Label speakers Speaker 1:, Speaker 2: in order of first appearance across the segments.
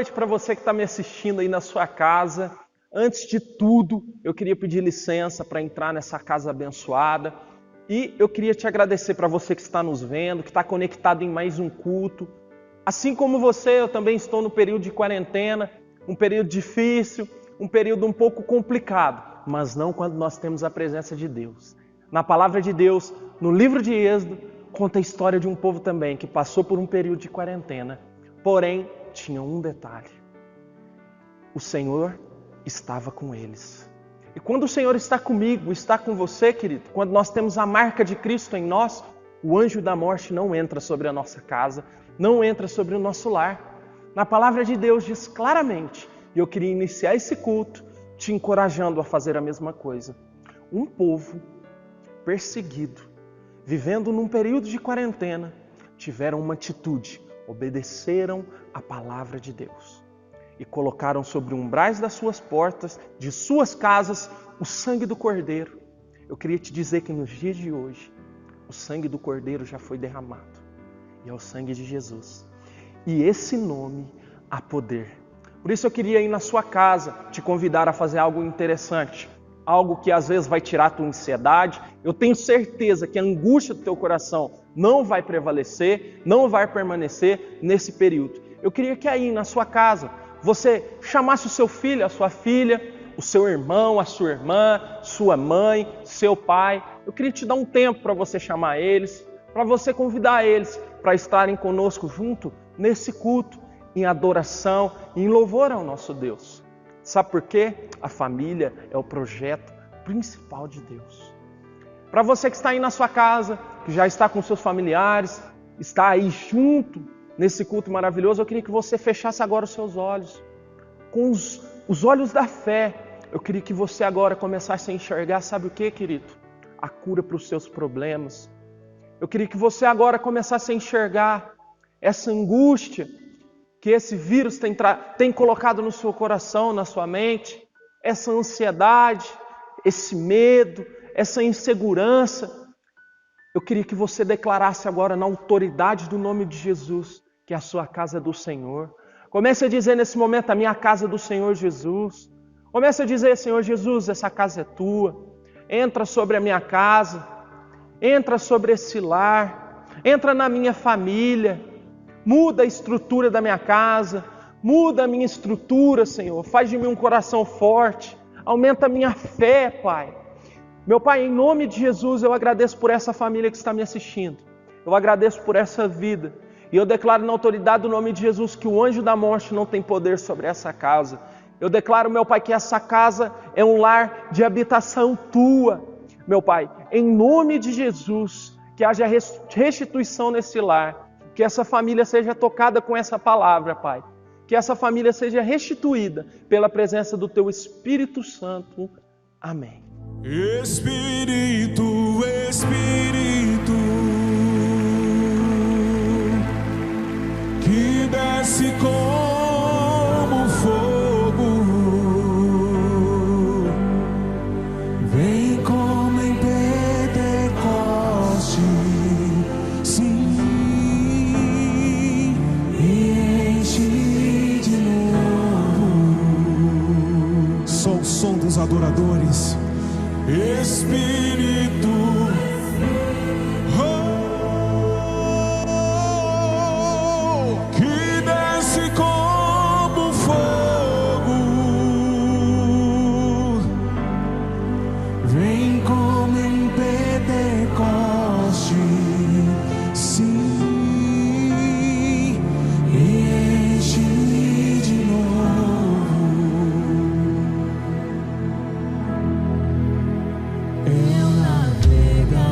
Speaker 1: noite para você que está me assistindo aí na sua casa. Antes de tudo, eu queria pedir licença para entrar nessa casa abençoada. E eu queria te agradecer para você que está nos vendo, que está conectado em mais um culto. Assim como você, eu também estou no período de quarentena, um período difícil, um período um pouco complicado, mas não quando nós temos a presença de Deus. Na palavra de Deus, no livro de Êxodo, conta a história de um povo também que passou por um período de quarentena. Porém, tinha um detalhe. O Senhor estava com eles. E quando o Senhor está comigo, está com você, querido, quando nós temos a marca de Cristo em nós, o anjo da morte não entra sobre a nossa casa, não entra sobre o nosso lar. Na palavra de Deus diz claramente, e eu queria iniciar esse culto te encorajando a fazer a mesma coisa. Um povo perseguido, vivendo num período de quarentena, tiveram uma atitude, obedeceram a palavra de Deus e colocaram sobre umbrais das suas portas, de suas casas, o sangue do Cordeiro. Eu queria te dizer que nos dias de hoje, o sangue do Cordeiro já foi derramado e é o sangue de Jesus. E esse nome há poder. Por isso eu queria ir na sua casa te convidar a fazer algo interessante, algo que às vezes vai tirar a tua ansiedade. Eu tenho certeza que a angústia do teu coração não vai prevalecer, não vai permanecer nesse período. Eu queria que aí na sua casa você chamasse o seu filho, a sua filha, o seu irmão, a sua irmã, sua mãe, seu pai. Eu queria te dar um tempo para você chamar eles, para você convidar eles para estarem conosco junto nesse culto, em adoração, em louvor ao nosso Deus. Sabe por quê? A família é o projeto principal de Deus. Para você que está aí na sua casa, que já está com seus familiares, está aí junto nesse culto maravilhoso, eu queria que você fechasse agora os seus olhos. Com os olhos da fé, eu queria que você agora começasse a enxergar, sabe o que, querido? A cura para os seus problemas. Eu queria que você agora começasse a enxergar essa angústia que esse vírus tem colocado no seu coração, na sua mente, essa ansiedade, esse medo, essa insegurança. Eu queria que você declarasse agora na autoridade do nome de Jesus que a sua casa é do Senhor. Comece a dizer nesse momento, a minha casa é do Senhor Jesus. Comece a dizer, Senhor Jesus, essa casa é tua. Entra sobre a minha casa, entra sobre esse lar, entra na minha família. Muda a estrutura da minha casa, muda a minha estrutura, Senhor. Faz de mim um coração forte, aumenta a minha fé, Pai. Meu Pai, em nome de Jesus, eu agradeço por essa família que está me assistindo. Eu agradeço por essa vida. E eu declaro na autoridade do nome de Jesus que o anjo da morte não tem poder sobre essa casa. Eu declaro, meu Pai, que essa casa é um lar de habitação tua. Meu Pai, em nome de Jesus, que haja restituição nesse lar. Que essa família seja tocada com essa palavra, Pai. Que essa família seja restituída pela presença do Teu Espírito Santo. Amém.
Speaker 2: Espírito, Espírito, que desce como fogo, vem como em Pentecoste, sim, e enche de novo. Só o som dos adoradores. Espírito, que desce como fogo, vem como em Pentecoste, sim, e enche de novo. Eu navegar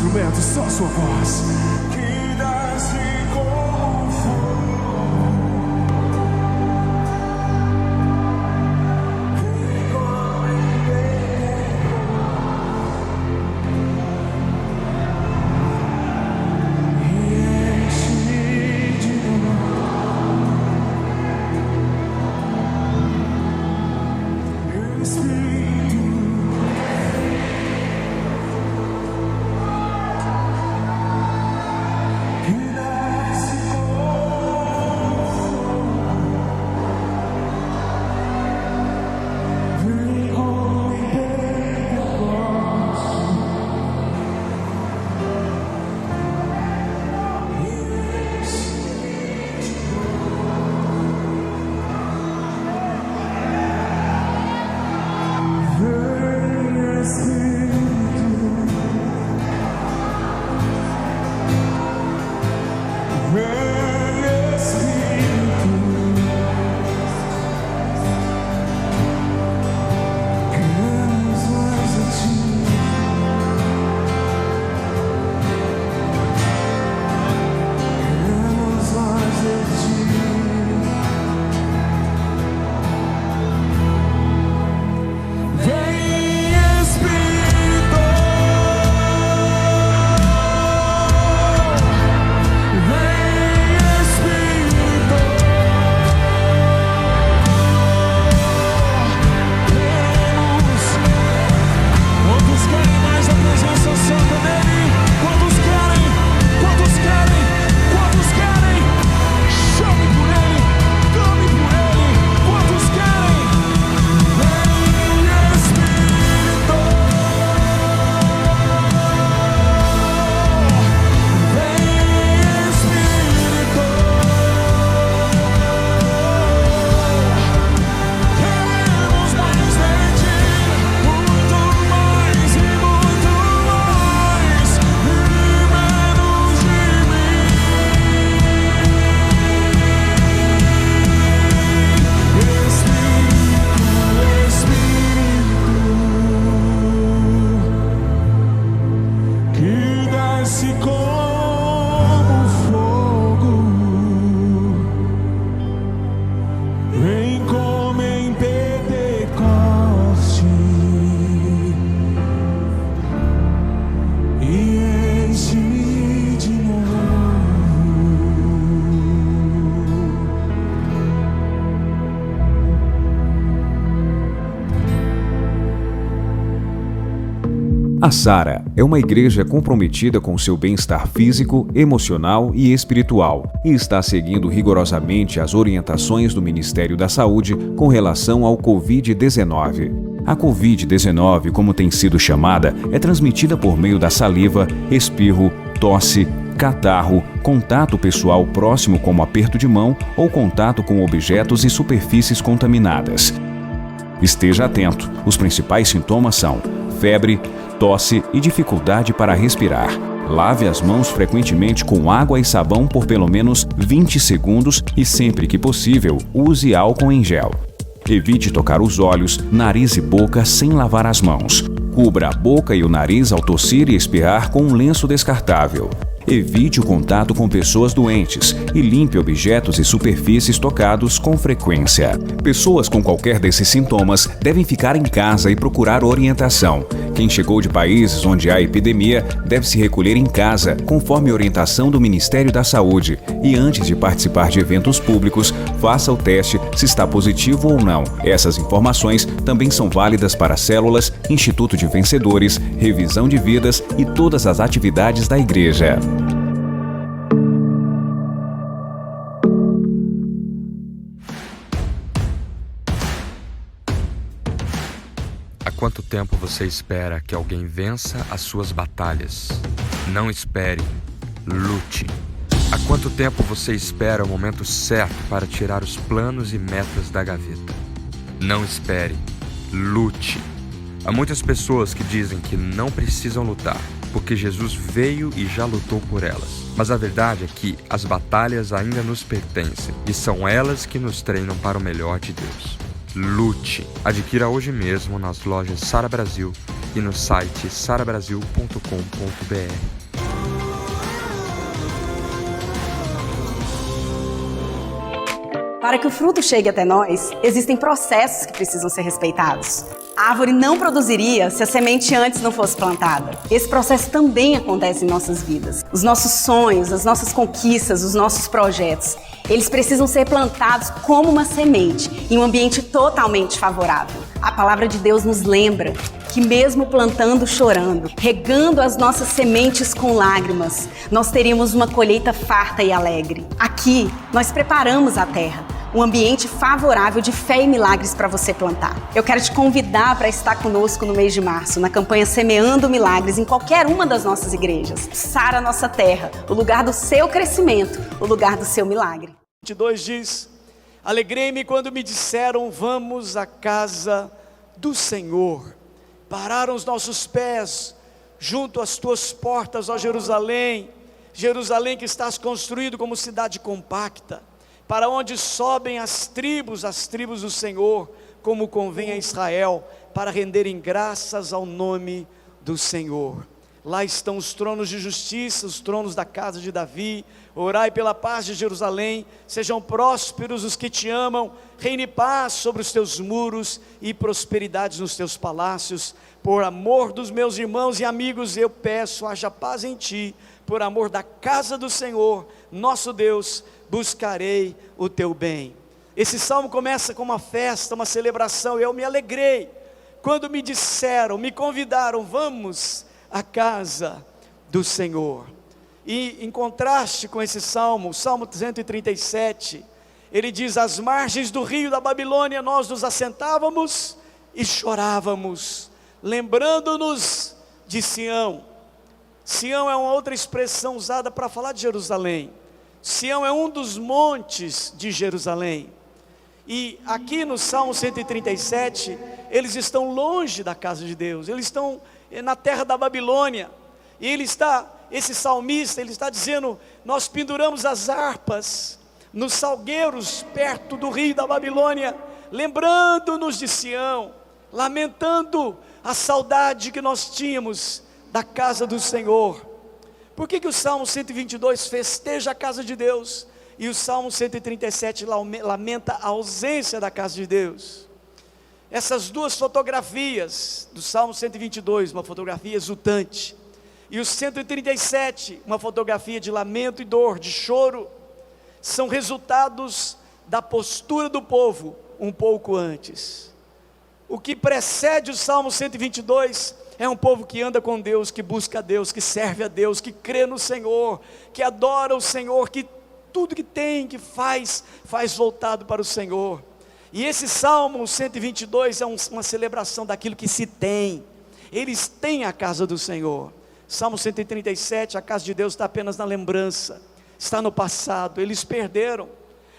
Speaker 2: instrumentos, só a sua voz. Que desce como
Speaker 3: A Sara é uma igreja comprometida com seu bem-estar físico, emocional e espiritual e está seguindo rigorosamente as orientações do Ministério da Saúde com relação ao Covid-19. A Covid-19, como tem sido chamada, é transmitida por meio da saliva, espirro, tosse, catarro, contato pessoal próximo como aperto de mão ou contato com objetos e superfícies contaminadas. Esteja atento, os principais sintomas são febre, tosse e dificuldade para respirar. Lave as mãos frequentemente com água e sabão por pelo menos 20 segundos e sempre que possível, use álcool em gel. Evite tocar os olhos, nariz e boca sem lavar as mãos. Cubra a boca e o nariz ao tossir e espirrar com um lenço descartável. Evite o contato com pessoas doentes e limpe objetos e superfícies tocados com frequência. Pessoas com qualquer desses sintomas devem ficar em casa e procurar orientação. Quem chegou de países onde há epidemia deve se recolher em casa, conforme a orientação do Ministério da Saúde. E antes de participar de eventos públicos, faça o teste se está positivo ou não. Essas informações também são válidas para células, Instituto de Vencedores, revisão de vidas e todas as atividades da igreja.
Speaker 4: Há quanto tempo você espera que alguém vença as suas batalhas? Não espere, lute. Há quanto tempo você espera o momento certo para tirar os planos e metas da gaveta? Não espere, lute. Há muitas pessoas que dizem que não precisam lutar, porque Jesus veio e já lutou por elas. Mas a verdade é que as batalhas ainda nos pertencem e são elas que nos treinam para o melhor de Deus. Lute. Adquira hoje mesmo nas lojas Sara Brasil e no site sarabrasil.com.br.
Speaker 5: Para que o fruto chegue até nós, existem processos que precisam ser respeitados. A árvore não produziria se a semente antes não fosse plantada. Esse processo também acontece em nossas vidas. Os nossos sonhos, as nossas conquistas, os nossos projetos, eles precisam ser plantados como uma semente, em um ambiente totalmente favorável. A palavra de Deus nos lembra que mesmo plantando chorando, regando as nossas sementes com lágrimas, nós teríamos uma colheita farta e alegre. Aqui, nós preparamos a terra, um ambiente favorável de fé e milagres para você plantar. Eu quero te convidar para estar conosco no mês de março, na campanha Semeando Milagres, em qualquer uma das nossas igrejas. Sara nossa terra, o lugar do seu crescimento, o lugar do seu milagre.
Speaker 6: 22 diz: alegrei-me quando me disseram, vamos à casa do Senhor. Pararam os nossos pés junto às tuas portas, ó Jerusalém, Jerusalém que estás construído como cidade compacta, para onde sobem as tribos do Senhor, como convém a Israel, para renderem graças ao nome do Senhor. Lá estão os tronos de justiça, os tronos da casa de Davi. Orai pela paz de Jerusalém, sejam prósperos os que te amam, reine paz sobre os teus muros e prosperidade nos teus palácios. Por amor dos meus irmãos e amigos eu peço, haja paz em ti. Por amor da casa do Senhor, nosso Deus, buscarei o teu bem. Esse salmo começa com uma festa, uma celebração. Eu me alegrei quando me disseram, me convidaram, vamos à casa do Senhor. E em contraste com esse salmo, o Salmo 137, ele diz: às margens do rio da Babilônia nós nos assentávamos e chorávamos, lembrando-nos de Sião. Sião é uma outra expressão usada para falar de Jerusalém. Sião é um dos montes de Jerusalém. E aqui no Salmo 137, eles estão longe da casa de Deus, eles estão na terra da Babilônia. E esse salmista, ele está dizendo: nós penduramos as harpas nos salgueiros perto do rio da Babilônia, lembrando-nos de Sião, lamentando a saudade que nós tínhamos da casa do Senhor. Por que o Salmo 122 festeja a casa de Deus e o Salmo 137 lamenta a ausência da casa de Deus? Essas duas fotografias do Salmo 122, uma fotografia exultante, e o 137, uma fotografia de lamento e dor, de choro, são resultados da postura do povo um pouco antes. O que precede o Salmo 122 é um povo que anda com Deus, que busca a Deus, que serve a Deus, que crê no Senhor, que adora o Senhor, que tudo que tem, que faz voltado para o Senhor. E esse Salmo 122 é uma celebração daquilo que se tem. Eles têm a casa do Senhor. Salmo 137, a casa de Deus está apenas na lembrança, está no passado. Eles perderam.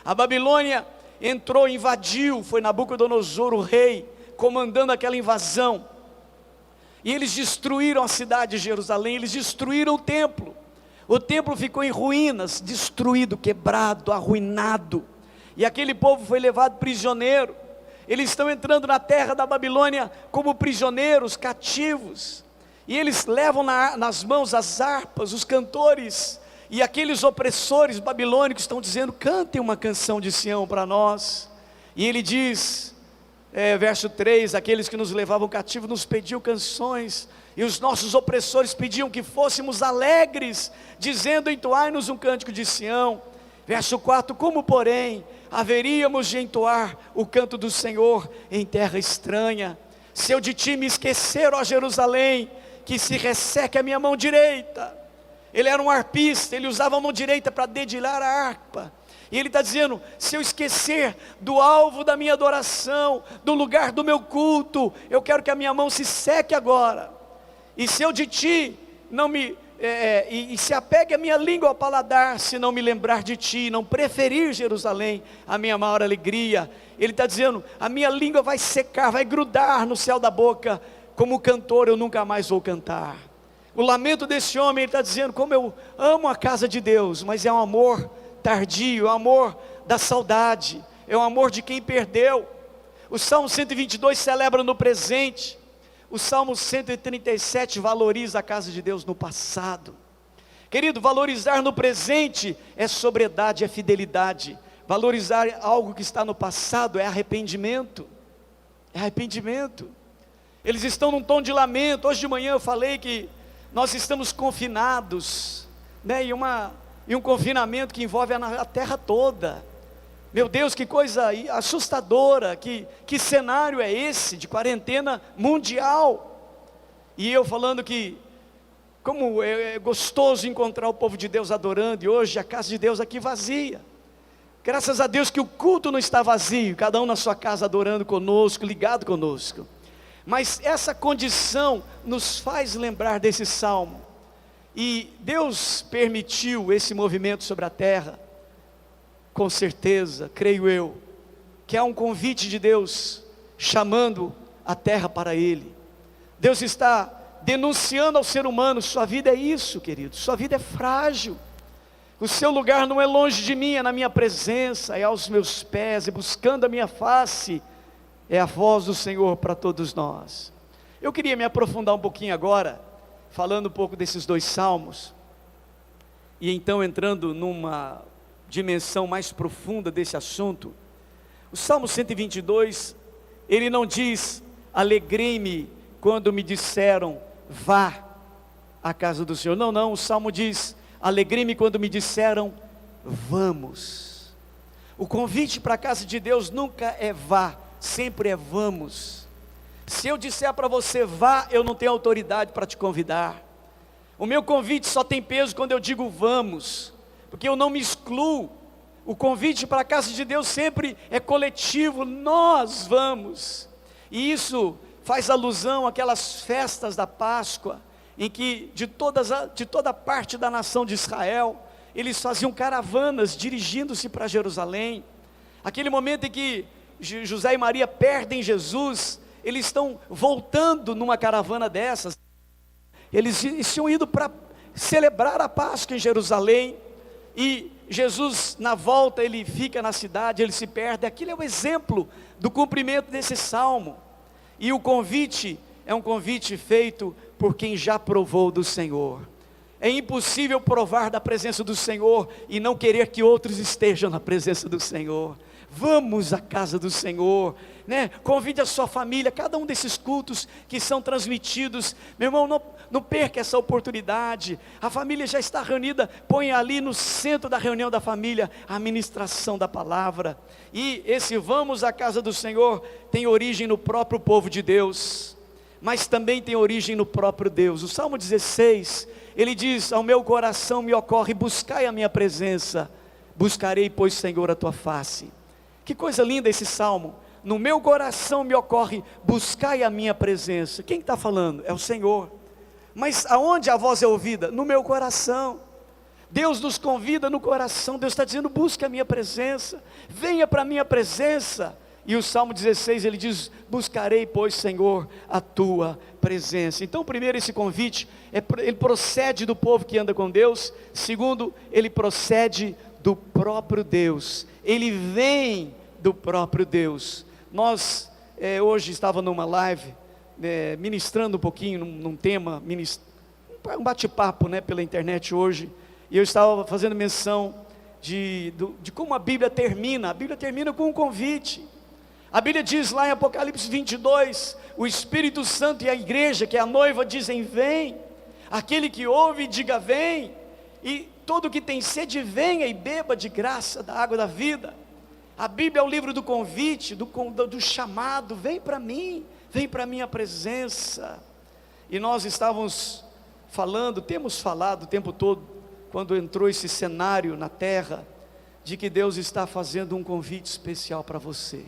Speaker 6: A Babilônia entrou, invadiu, foi Nabucodonosor o rei, comandando aquela invasão. E eles destruíram a cidade de Jerusalém, eles destruíram o templo. O templo ficou em ruínas, destruído, quebrado, arruinado. E aquele povo foi levado prisioneiro. Eles estão entrando na terra da Babilônia como prisioneiros, cativos. E eles levam nas mãos as harpas, os cantores. E aqueles opressores babilônicos estão dizendo: cantem uma canção de Sião para nós. E ele diz, verso 3, aqueles que nos levavam cativos nos pediam canções, e os nossos opressores pediam que fôssemos alegres, dizendo: entoai-nos um cântico de Sião. Verso 4, como porém haveríamos de entoar o canto do Senhor em terra estranha? Se eu de ti me esquecer, ó Jerusalém, que se resseque a minha mão direita. Ele era um harpista, ele usava a mão direita para dedilhar a harpa. E ele está dizendo: se eu esquecer do alvo da minha adoração, do lugar do meu culto, eu quero que a minha mão se seque agora. E se eu de ti não me... e se apegue a minha língua ao paladar, se não me lembrar de ti, não preferir Jerusalém, a minha maior alegria. Ele está dizendo: a minha língua vai secar, vai grudar no céu da boca, como cantor eu nunca mais vou cantar. O lamento desse homem, ele está dizendo: como eu amo a casa de Deus, mas é um amor tardio, é um amor da saudade, é um amor de quem perdeu. O Salmo 122 celebra no presente, o Salmo 137 valoriza a casa de Deus no passado. Querido, valorizar no presente é sobriedade, é fidelidade. Valorizar algo que está no passado é arrependimento. É arrependimento. Eles estão num tom de lamento. Hoje de manhã eu falei que nós estamos confinados, né, em um confinamento que envolve a terra toda. Meu Deus, que coisa assustadora, que cenário é esse de quarentena mundial? E eu falando que como é gostoso encontrar o povo de Deus adorando, e hoje a casa de Deus aqui vazia. Graças a Deus que o culto não está vazio, cada um na sua casa adorando conosco, ligado conosco. Mas essa condição nos faz lembrar desse salmo. E Deus permitiu esse movimento sobre a terra, com certeza, creio eu, que há um convite de Deus chamando a terra para Ele. Deus está denunciando ao ser humano: sua vida é isso, querido, sua vida é frágil. O seu lugar não é longe de mim, é na minha presença, é aos meus pés, e buscando a minha face, é a voz do Senhor para todos nós. Eu queria me aprofundar um pouquinho agora, falando um pouco desses dois salmos, e então entrando numa dimensão mais profunda desse assunto. O Salmo 122, ele não diz: alegrei-me quando me disseram, vá à casa do Senhor. Não, não, o Salmo diz: alegrei-me quando me disseram, vamos. O convite para a casa de Deus nunca é vá, sempre é vamos. Se eu disser para você vá, eu não tenho autoridade para te convidar. O meu convite só tem peso quando eu digo vamos, porque eu não me excluo. O convite para a casa de Deus sempre é coletivo, nós vamos. E isso faz alusão àquelas festas da Páscoa, em que de toda parte da nação de Israel, eles faziam caravanas dirigindo-se para Jerusalém. Aquele momento em que José e Maria perdem Jesus, eles estão voltando numa caravana dessas. Eles tinham ido para celebrar a Páscoa em Jerusalém, e Jesus na volta, ele fica na cidade, ele se perde. Aquilo é o exemplo do cumprimento desse salmo. E o convite é um convite feito por quem já provou do Senhor. É impossível provar da presença do Senhor e não querer que outros estejam na presença do Senhor. Vamos à casa do Senhor, né? Convide a sua família, cada um desses cultos que são transmitidos, meu irmão, não perca essa oportunidade. A família já está reunida, põe ali no centro da reunião da família a ministração da palavra. E esse vamos à casa do Senhor tem origem no próprio povo de Deus, mas também tem origem no próprio Deus. O Salmo 16, ele diz: ao meu coração me ocorre, buscai a minha presença, buscarei, pois, Senhor, a tua face. Que coisa linda esse salmo. No meu coração me ocorre, buscai a minha presença. Quem está falando? É o Senhor. Mas aonde a voz é ouvida? No meu coração. Deus nos convida no coração. Deus está dizendo: busque a minha presença, venha para a minha presença. E o Salmo 16, ele diz: buscarei, pois, Senhor, a tua presença. Então, primeiro, esse convite, ele procede do povo que anda com Deus. Segundo, ele procede do próprio Deus. Ele vem do próprio Deus. Nós, hoje estava numa live, ministrando um pouquinho num tema, um bate-papo, né, pela internet hoje, e eu estava fazendo menção de como a Bíblia termina. A Bíblia termina com um convite. A Bíblia diz lá em Apocalipse 22, o Espírito Santo e a igreja, que é a noiva, dizem: vem. Aquele que ouve, diga: vem. E todo que tem sede, venha e beba de graça da água da vida. A Bíblia é o livro do convite, do chamado: vem para mim, vem para a minha presença. E nós temos falado o tempo todo, quando entrou esse cenário na terra, de que Deus está fazendo um convite especial para você.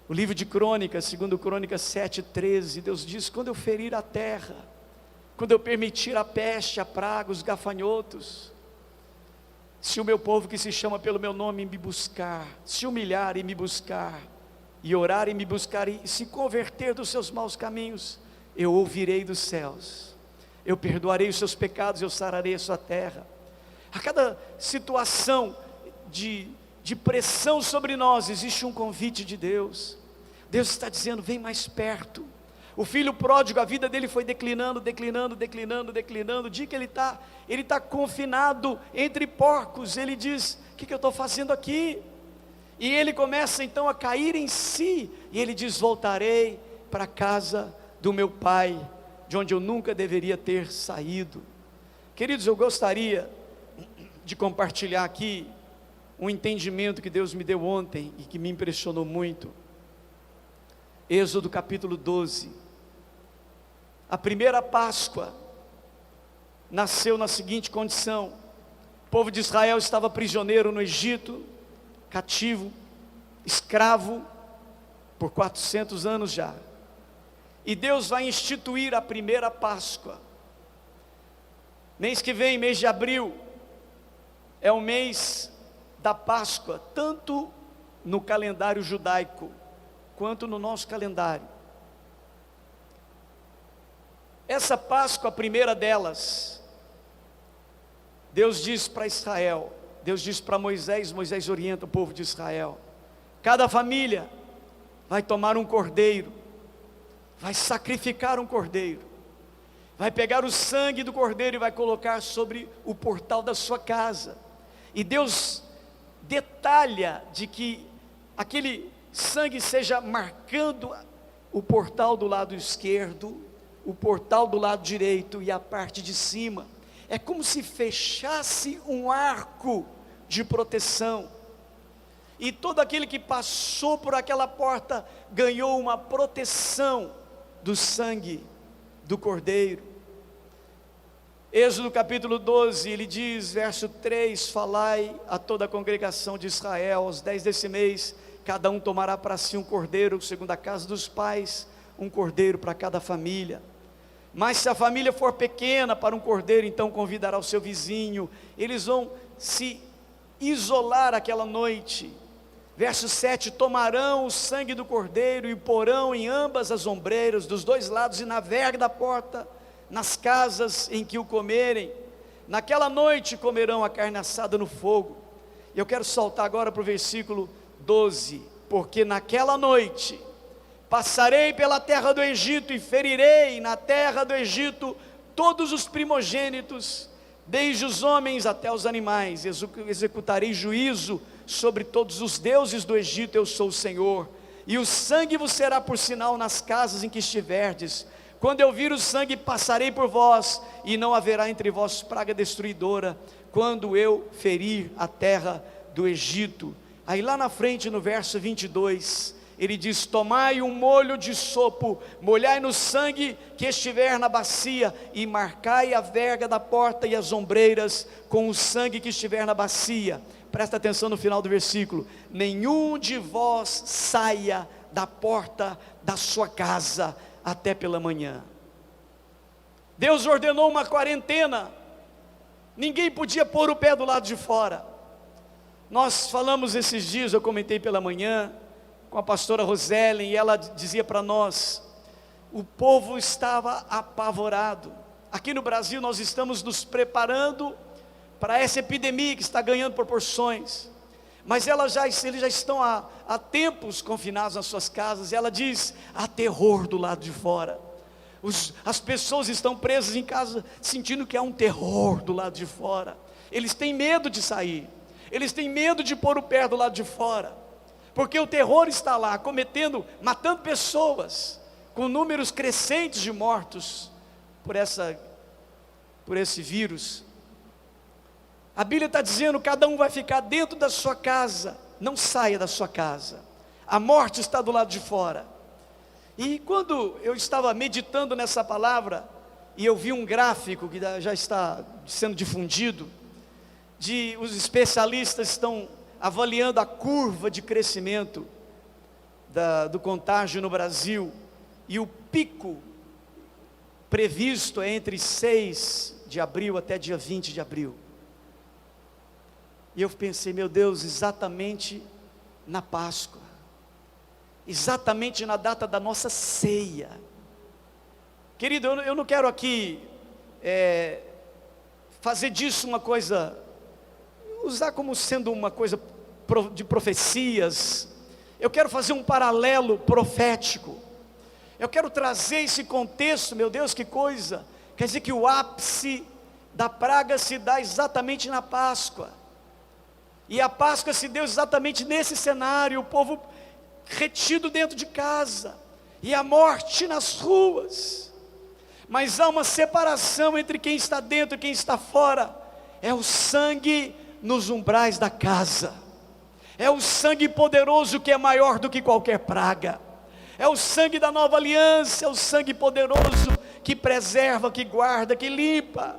Speaker 6: O livro de Crônicas, segundo Crônicas 7:13, Deus diz: quando eu ferir a terra, quando eu permitir a peste, a praga, os gafanhotos, se o meu povo que se chama pelo meu nome me buscar, se humilhar e me buscar, e orar e me buscar, e se converter dos seus maus caminhos, eu ouvirei dos céus, eu perdoarei os seus pecados, eu sararei a sua terra. A cada situação de pressão sobre nós, existe um convite de Deus. Deus está dizendo: vem mais perto, O filho pródigo, a vida dele foi declinando. O dia que ele está confinado entre porcos, ele diz: o que eu estou fazendo aqui? E ele começa então a cair em si, e ele diz: voltarei para a casa do meu pai, de onde eu nunca deveria ter saído. Queridos, eu gostaria de compartilhar aqui um entendimento que Deus me deu ontem e que me impressionou muito. Êxodo capítulo 12. A primeira Páscoa nasceu na seguinte condição: o povo de Israel estava prisioneiro no Egito, cativo, escravo, por 400 anos já. E Deus vai instituir a primeira Páscoa. Mês que vem, mês de abril, é o mês da Páscoa, tanto no calendário judaico, quanto no nosso calendário. Essa Páscoa, a primeira delas, Deus diz para Israel, Deus diz para Moisés, Moisés orienta o povo de Israel: cada família vai tomar um cordeiro, vai sacrificar um cordeiro, vai pegar o sangue do cordeiro e vai colocar sobre o portal da sua casa. E Deus detalha de que aquele sangue seja marcando o portal do lado esquerdo, o portal do lado direito e a parte de cima. É como se fechasse um arco de proteção, e todo aquele que passou por aquela porta ganhou uma proteção do sangue do cordeiro. Êxodo capítulo 12, ele diz, verso 3: falai a toda a congregação de Israel, aos 10 desse mês, cada um tomará para si um cordeiro, segundo a casa dos pais, um cordeiro para cada família. Mas se a família for pequena para um cordeiro, então convidará o seu vizinho. Eles vão se isolar aquela noite. Verso 7: tomarão o sangue do cordeiro e porão em ambas as ombreiras dos dois lados e na verga da porta, nas casas em que o comerem. Naquela noite comerão a carne assada no fogo. Eu quero saltar agora para o versículo 12: porque naquela noite passarei pela terra do Egito e ferirei na terra do Egito todos os primogênitos, desde os homens até os animais. Executarei juízo sobre todos os deuses do Egito, eu sou o Senhor. E o sangue vos será por sinal nas casas em que estiverdes. Quando eu vir o sangue, passarei por vós, e não haverá entre vós praga destruidora, quando eu ferir a terra do Egito. Aí lá na frente, no verso 22, ele diz: tomai um molho de sopo, molhai no sangue que estiver na bacia, e marcai a verga da porta e as ombreiras com o sangue que estiver na bacia. Presta atenção no final do versículo: nenhum de vós saia da porta da sua casa até pela manhã. Deus ordenou uma quarentena, ninguém podia pôr o pé do lado de fora. Nós falamos esses dias, eu comentei pela manhã com a pastora Roselen, e ela dizia para nós: o povo estava apavorado. Aqui no Brasil nós estamos nos preparando para essa epidemia que está ganhando proporções, mas eles já estão há tempos confinados nas suas casas. Ela diz: há terror do lado de fora. As pessoas estão presas em casa, sentindo que há um terror do lado de fora. Eles têm medo de sair, eles têm medo de pôr o pé do lado de fora, porque o terror está lá, matando pessoas, com números crescentes de mortos por esse vírus. A Bíblia está dizendo: cada um vai ficar dentro da sua casa, não saia da sua casa, a morte está do lado de fora. E quando eu estava meditando nessa palavra, e eu vi um gráfico que já está sendo difundido, os especialistas estão avaliando a curva de crescimento do contágio no Brasil, e o pico previsto é entre 6 de abril até dia 20 de abril. E eu pensei: meu Deus, exatamente na Páscoa, exatamente na data da nossa ceia. Querido, eu não quero aqui fazer disso uma coisa, usar como sendo uma coisa de profecias. Eu quero fazer um paralelo profético. Eu quero trazer esse contexto, meu Deus, que coisa. Quer dizer que o ápice da praga se dá exatamente na Páscoa. E a Páscoa se deu exatamente nesse cenário, o povo retido dentro de casa, e a morte nas ruas. Mas há uma separação entre quem está dentro e quem está fora. É o sangue nos umbrais da casa. É o sangue poderoso que é maior do que qualquer praga. É o sangue da nova aliança, é o sangue poderoso que preserva, que guarda, que limpa.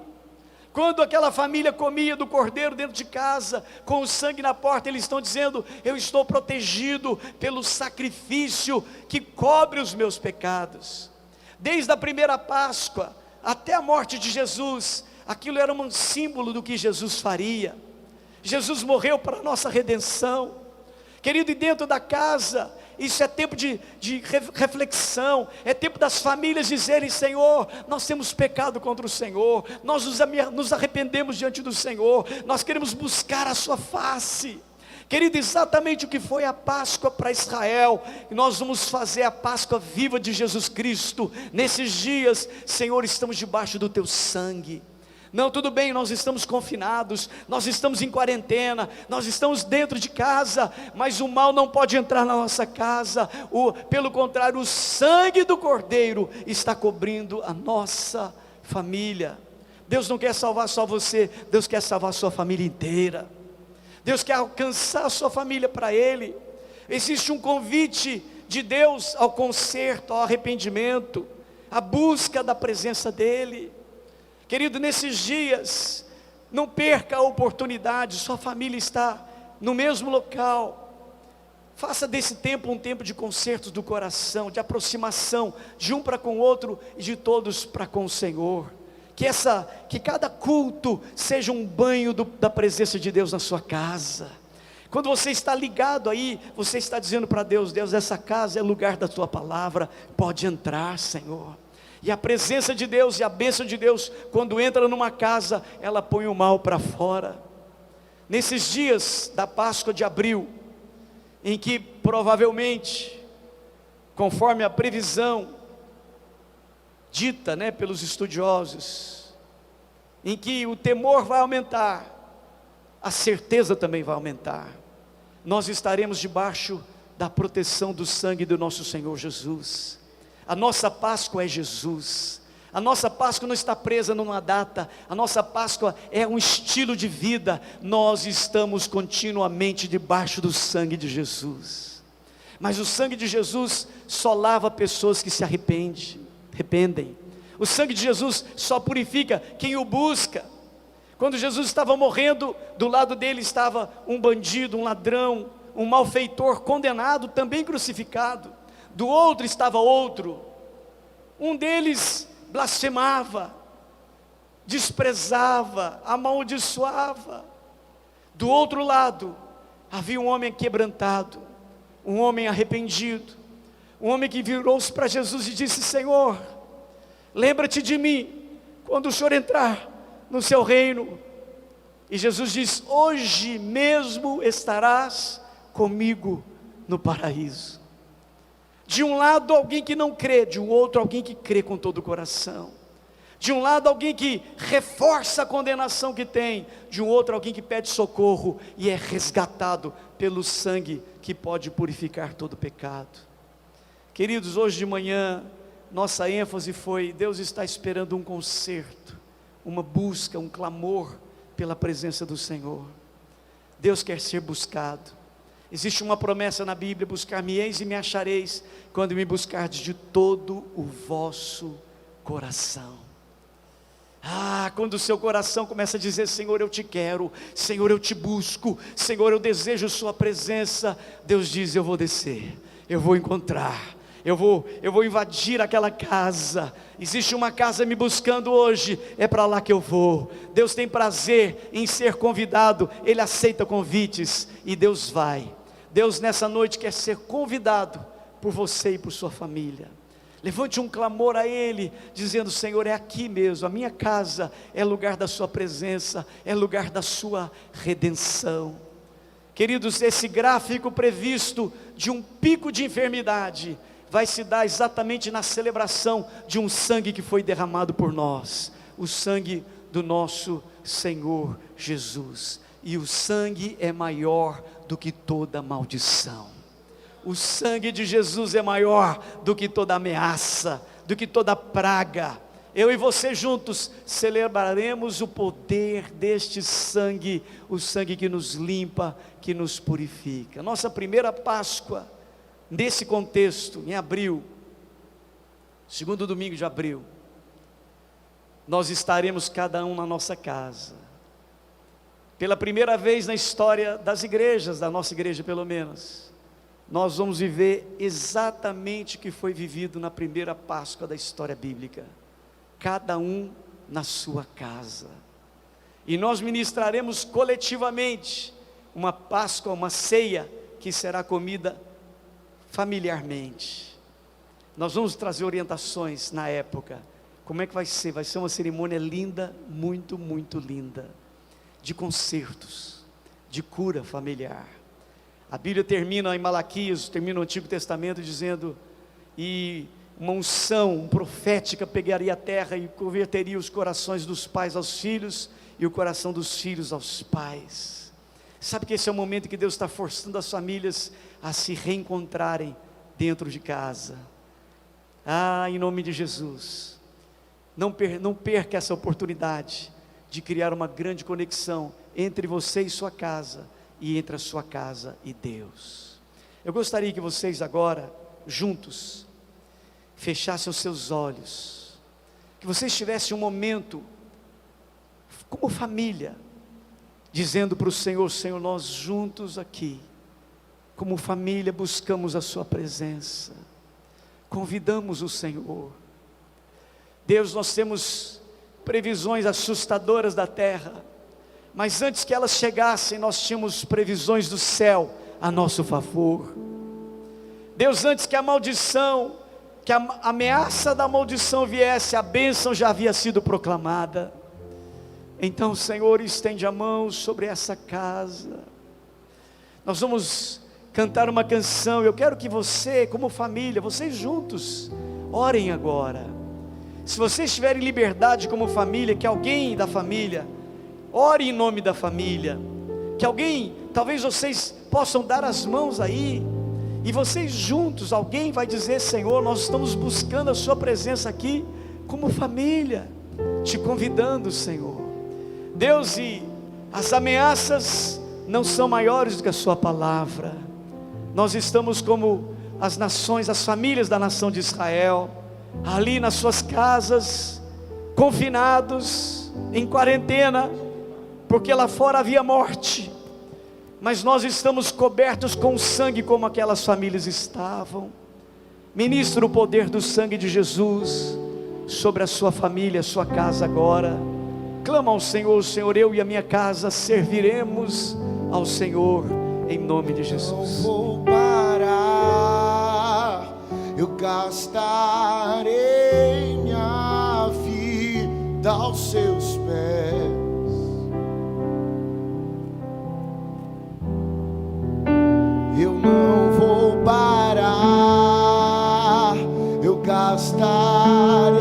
Speaker 6: Quando aquela família comia do cordeiro dentro de casa, com o sangue na porta, eles estão dizendo: eu estou protegido pelo sacrifício que cobre os meus pecados. Desde a primeira Páscoa até a morte de Jesus, aquilo era um símbolo do que Jesus faria. Jesus morreu para a nossa redenção. Querido, e dentro da casa, isso é tempo de reflexão, é tempo das famílias dizerem: Senhor, nós temos pecado contra o Senhor, nós nos arrependemos diante do Senhor, nós queremos buscar a sua face. Querido, exatamente o que foi a Páscoa para Israel, nós vamos fazer a Páscoa viva de Jesus Cristo. Nesses dias, Senhor, estamos debaixo do teu sangue. Não, tudo bem, nós estamos confinados, nós estamos em quarentena, nós estamos dentro de casa, mas o mal não pode entrar na nossa casa. Pelo contrário, o sangue do Cordeiro está cobrindo a nossa família. Deus não quer salvar só você, Deus quer salvar a sua família inteira. Deus quer alcançar a sua família para Ele. Existe um convite de Deus ao conserto, ao arrependimento, à busca da presença dEle. Querido, nesses dias, não perca a oportunidade, sua família está no mesmo local. Faça desse tempo um tempo de concertos do coração, de aproximação de um para com o outro e de todos para com o Senhor. Que cada culto seja um banho da presença de Deus na sua casa. Quando você está ligado aí, você está dizendo para Deus: Deus, essa casa é lugar da tua palavra, pode entrar, Senhor. E a presença de Deus e a bênção de Deus, quando entra numa casa, ela põe o mal para fora. Nesses dias da Páscoa de abril, em que provavelmente, conforme a previsão dita, pelos estudiosos, em que o temor vai aumentar, a certeza também vai aumentar. Nós estaremos debaixo da proteção do sangue do nosso Senhor Jesus. A nossa Páscoa é Jesus. A nossa Páscoa não está presa numa data. A nossa Páscoa é um estilo de vida. Nós estamos continuamente debaixo do sangue de Jesus. Mas o sangue de Jesus só lava pessoas que se arrependem. O sangue de Jesus só purifica quem o busca. Quando Jesus estava morrendo, do lado dele estava um bandido, um ladrão, um malfeitor condenado, também crucificado. Do outro estava outro. Um deles blasfemava, desprezava, amaldiçoava. Do outro lado havia um homem quebrantado, um homem arrependido, um homem que virou-se para Jesus e disse: Senhor, lembra-te de mim quando o Senhor entrar no seu reino. E Jesus diz: hoje mesmo estarás comigo no paraíso. De um lado alguém que não crê, de um outro alguém que crê com todo o coração. De um lado alguém que reforça a condenação que tem, de um outro alguém que pede socorro e é resgatado pelo sangue que pode purificar todo pecado. Queridos, hoje de manhã nossa ênfase foi: Deus está esperando um concerto, uma busca, um clamor pela presença do Senhor. Deus quer ser buscado. Existe uma promessa na Bíblia: buscar-me-eis e me achareis, quando me buscardes de todo o vosso coração. Quando o seu coração começa a dizer: Senhor, eu te quero, Senhor, eu te busco, Senhor, eu desejo sua presença, Deus diz: eu vou descer, eu vou encontrar, eu vou invadir aquela casa. Existe uma casa me buscando hoje, é para lá que eu vou. Deus tem prazer em ser convidado, Ele aceita convites e Deus vai. Deus nessa noite quer ser convidado por você e por sua família. Levante um clamor a Ele, dizendo: Senhor, é aqui mesmo, a minha casa é lugar da sua presença, é lugar da sua redenção. Queridos, esse gráfico previsto de um pico de enfermidade vai se dar exatamente na celebração de um sangue que foi derramado por nós, o sangue do nosso Senhor Jesus. E o sangue é maior do que toda maldição. O sangue de Jesus é maior do que toda ameaça, do que toda praga. Eu e você juntos celebraremos o poder deste sangue, o sangue que nos limpa, que nos purifica. Nossa primeira Páscoa, nesse contexto, em abril, segundo domingo de abril, nós estaremos cada um na nossa casa. Pela primeira vez na história das igrejas, da nossa igreja pelo menos, nós vamos viver exatamente o que foi vivido na primeira Páscoa da história bíblica. Cada um na sua casa. E nós ministraremos coletivamente uma Páscoa, uma ceia que será comida familiarmente. Nós vamos trazer orientações na época. Como é que vai ser? Vai ser uma cerimônia linda, muito, muito linda, de concertos, de cura familiar. A Bíblia termina em Malaquias, termina o Antigo Testamento dizendo, e uma unção profética pegaria a terra e converteria os corações dos pais aos filhos e o coração dos filhos aos pais. Sabe que esse é o momento que Deus está forçando as famílias a se reencontrarem dentro de casa. Em nome de Jesus, não perca essa oportunidade de criar uma grande conexão entre você e sua casa, e entre a sua casa e Deus. Eu gostaria que vocês agora, juntos, fechassem os seus olhos, que vocês tivessem um momento, como família, dizendo para o Senhor: Senhor, nós juntos aqui, como família, buscamos a sua presença, convidamos o Senhor. Deus, nós temos previsões assustadoras da terra, mas antes que elas chegassem, nós tínhamos previsões do céu a nosso favor. Deus, antes que a maldição, que a ameaça da maldição viesse, a bênção já havia sido proclamada. Então, Senhor, estende a mão sobre essa casa. Nós vamos cantar uma canção. Eu quero que você, como família, vocês juntos, orem agora. Se vocês tiverem liberdade como família, que alguém da família ore em nome da família, que alguém, talvez vocês possam dar as mãos aí, e vocês juntos, alguém vai dizer: Senhor, nós estamos buscando a sua presença aqui, como família, te convidando, Senhor. Deus, e as ameaças não são maiores do que a sua palavra. Nós estamos como as nações, as famílias da nação de Israel, ali nas suas casas, confinados, em quarentena, porque lá fora havia morte, mas nós estamos cobertos com sangue como aquelas famílias estavam. Ministra o poder do sangue de Jesus sobre a sua família, a sua casa agora. Clama ao Senhor: Senhor, eu e a minha casa serviremos ao Senhor, em nome de Jesus.
Speaker 2: Não vou parar, eu gastarei minha vida aos seus pés. Eu não vou parar, eu gastarei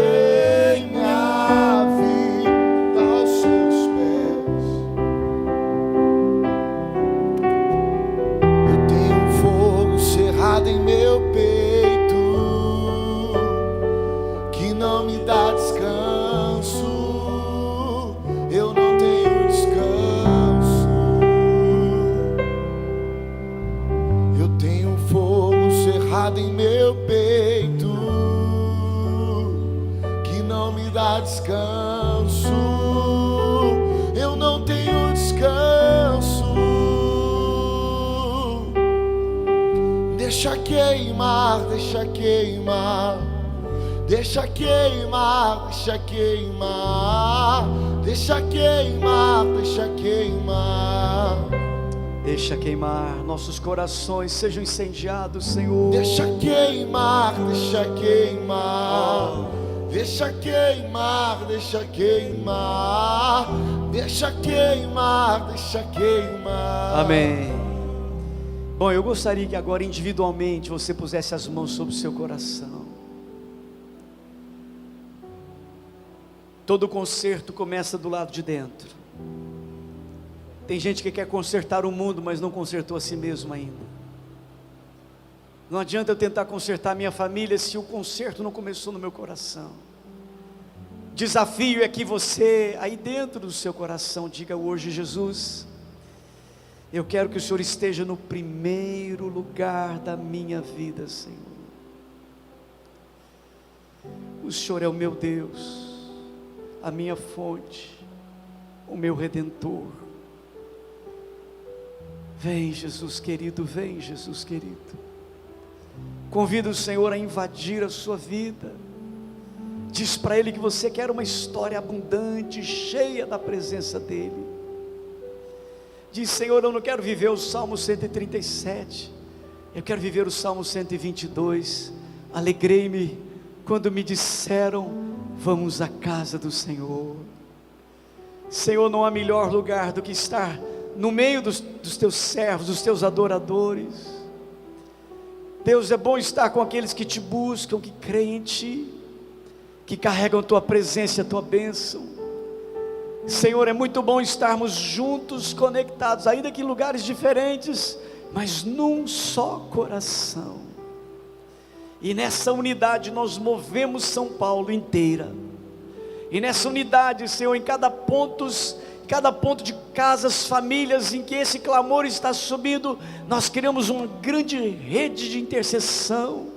Speaker 2: minha vida aos seus pés. Eu tenho um fogo cerrado em meu peito, que não me dá descanso. Eu não tenho descanso. Eu tenho um fogo cerrado em meu peito, que não me dá descanso. Eu não tenho descanso. Deixa queimar, deixa queimar, deixa queimar, deixa queimar, deixa queimar, deixa queimar.
Speaker 6: Deixa queimar, nossos corações sejam incendiados, Senhor.
Speaker 2: Deixa queimar, deixa queimar, deixa queimar, deixa queimar, deixa queimar, deixa queimar.
Speaker 6: Amém. Bom, eu gostaria que agora individualmente você pusesse as mãos sobre o seu coração. Todo conserto começa do lado de dentro. Tem gente que quer consertar o mundo, mas não consertou a si mesmo ainda. Não adianta eu tentar consertar a minha família se o conserto não começou no meu coração. Desafio é que você, aí dentro do seu coração, diga hoje: Jesus, eu quero que o Senhor esteja no primeiro lugar da minha vida, Senhor. O Senhor é o meu Deus, a minha fonte, o meu Redentor. Vem, Jesus querido, vem, Jesus querido. Convida o Senhor a invadir a sua vida. Diz para Ele que você quer uma história abundante, cheia da presença dEle. Diz: Senhor, eu não quero viver o Salmo 137, eu quero viver o Salmo 122. Alegrei-me quando me disseram: vamos à casa do Senhor. Senhor, não há melhor lugar do que estar no meio dos teus servos, dos teus adoradores. Deus, é bom estar com aqueles que te buscam, que creem em Ti, que carregam a Tua presença e a Tua bênção. Senhor, é muito bom estarmos juntos, conectados, ainda que em lugares diferentes, mas num só coração. E nessa unidade nós movemos São Paulo inteira. E nessa unidade, Senhor, em cada ponto de casas, famílias em que esse clamor está subindo, nós criamos uma grande rede de intercessão.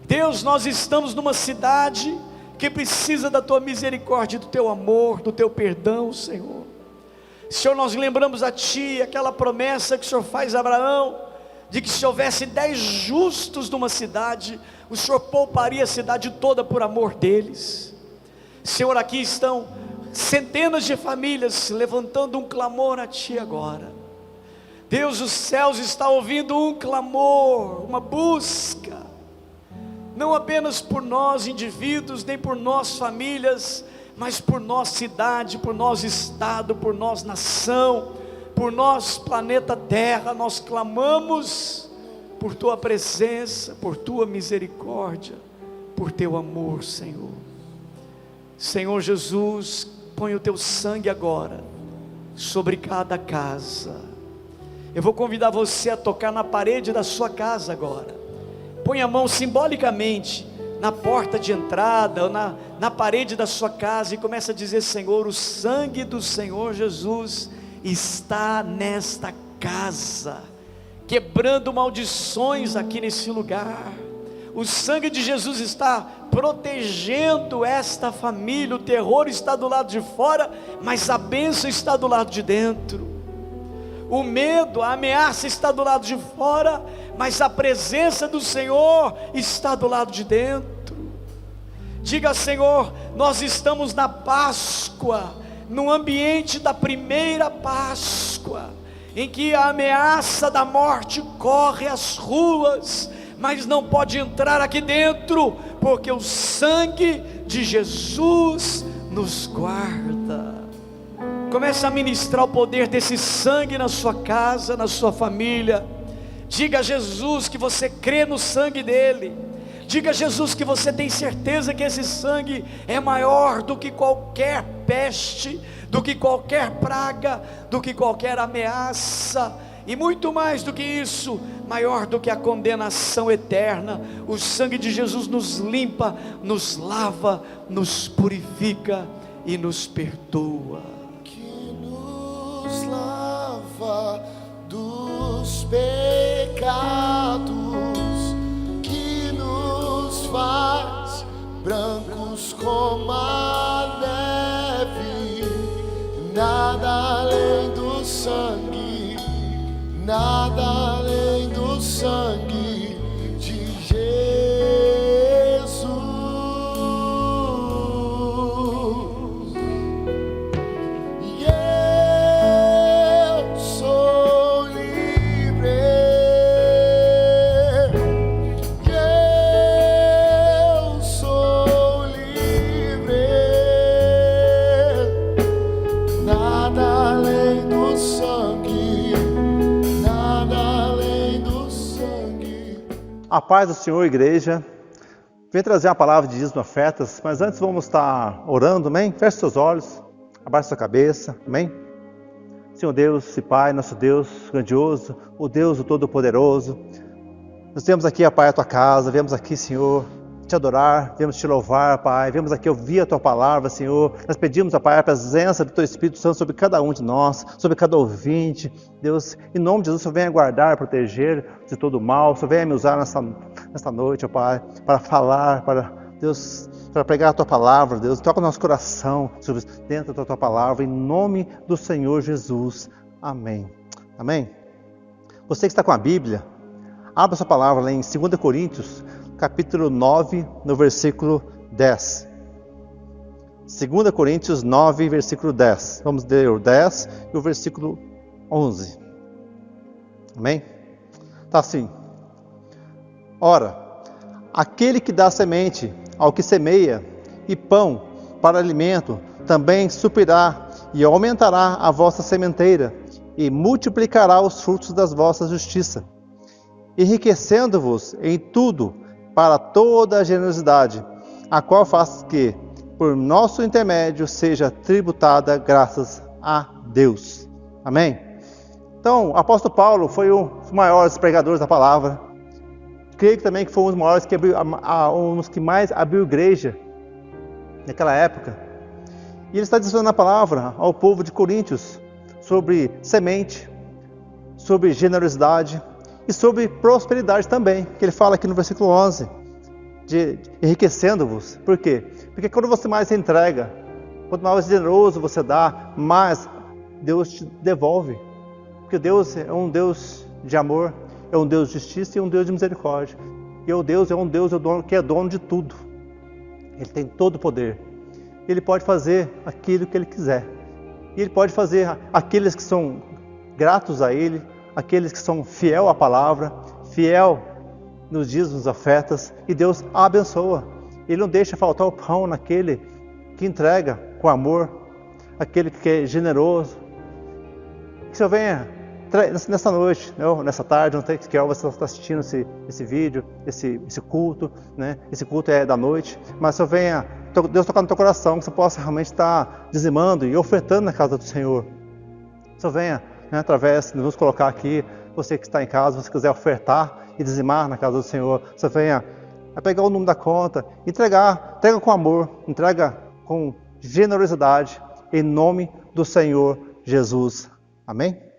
Speaker 6: Deus, nós estamos numa cidade que precisa da Tua misericórdia, do Teu amor, do Teu perdão, Senhor. Senhor, nós lembramos a Ti aquela promessa que o Senhor faz a Abraão, de que se houvesse 10 justos numa cidade, o Senhor pouparia a cidade toda por amor deles. Senhor, aqui estão centenas de famílias levantando um clamor a Ti agora. Deus, os céus estão ouvindo um clamor, uma busca, não apenas por nós indivíduos, nem por nós famílias, mas por nós cidade, por nós estado, por nós nação, por nós planeta Terra. Nós clamamos por Tua presença, por Tua misericórdia, por Teu amor, Senhor. Senhor Jesus, põe o Teu sangue agora sobre cada casa. Eu vou convidar você a tocar na parede da sua casa agora. Põe a mão simbolicamente na porta de entrada, ou na parede da sua casa, e começa a dizer: Senhor, o sangue do Senhor Jesus está nesta casa, quebrando maldições aqui nesse lugar. O sangue de Jesus está protegendo esta família. O terror está do lado de fora, mas a bênção está do lado de dentro. O medo, a ameaça está do lado de fora, mas a presença do Senhor está do lado de dentro. Diga: Senhor, nós estamos na Páscoa, no ambiente da primeira Páscoa, em que a ameaça da morte corre as ruas, mas não pode entrar aqui dentro, porque o sangue de Jesus nos guarda. Comece a ministrar o poder desse sangue na sua casa, na sua família. Diga a Jesus que você crê no sangue dele. Diga a Jesus que você tem certeza que esse sangue é maior do que qualquer peste, do que qualquer praga, do que qualquer ameaça, e muito mais do que isso, maior do que a condenação eterna. O sangue de Jesus nos limpa, nos lava, nos purifica e nos perdoa.
Speaker 2: Nos lava dos pecados, que nos faz brancos como a neve. Nada além do sangue, nada além do sangue de Jesus. E eu sou livre, eu sou livre. Nada além do sangue, nada
Speaker 7: A paz do Senhor, igreja. Vem trazer uma palavra de dízimo e ofertas, mas antes vamos estar orando, amém? Feche seus olhos, abaixe sua cabeça, amém? Senhor Deus e Pai, nosso Deus grandioso, o Deus do Todo-Poderoso, nós viemos aqui, Pai, a Tua casa, viemos aqui, Senhor, te adorar, viemos te louvar, Pai, viemos aqui ouvir a Tua palavra, Senhor. Nós pedimos, Pai, a presença do Teu Espírito Santo sobre cada um de nós, sobre cada ouvinte. Deus, em nome de Jesus, o Senhor venha guardar, proteger de todo mal, o Senhor venha me usar nesta noite, ó Pai, para falar, Deus, para pregar a Tua palavra, Deus, toca o nosso coração dentro da Tua palavra, em nome do Senhor Jesus. Amém. Amém? Você que está com a Bíblia, abra sua palavra lá em 2 Coríntios, capítulo 9, no versículo 10. 2 Coríntios 9, versículo 10. Vamos ler o 10 e o versículo 11. Amém? Está assim. Ora, aquele que dá semente ao que semeia e pão para alimento, também suprirá e aumentará a vossa sementeira e multiplicará os frutos das vossas justiça, enriquecendo-vos em tudo para toda a generosidade, a qual faz que, por nosso intermédio, seja tributada graças a Deus. Amém? Então, o apóstolo Paulo foi um dos maiores pregadores da palavra. Creio que também que foi um dos maiores um dos que mais abriu igreja naquela época. E ele está dizendo a palavra ao povo de Coríntios sobre semente, sobre generosidade, e sobre prosperidade também, que ele fala aqui no versículo 11, de enriquecendo-vos. Por quê? Porque quando você mais entrega, quanto mais generoso você dá, mais Deus te devolve. Porque Deus é um Deus de amor, é um Deus de justiça e um Deus de misericórdia. E o Deus é um Deus que é dono de tudo. Ele tem todo o poder. Ele pode fazer aquilo que Ele quiser. E Ele pode fazer aqueles que são gratos a Ele, aqueles que são fiel à palavra, fiel nos dízimos, ofertas, e Deus abençoa. Ele não deixa faltar o pão naquele que entrega com amor, aquele que é generoso. Que o Senhor venha nessa noite, nessa tarde, não sei que hora você está assistindo esse vídeo, esse culto, né? Esse culto é da noite, mas o Senhor venha, Deus tocar no teu coração, que você possa realmente estar dizimando e ofertando na casa do Senhor. O Senhor venha, através de nos colocar aqui, você que está em casa, se quiser ofertar e dizimar na casa do Senhor, você venha a pegar o número da conta, entrega com amor, entrega com generosidade, em nome do Senhor Jesus. Amém?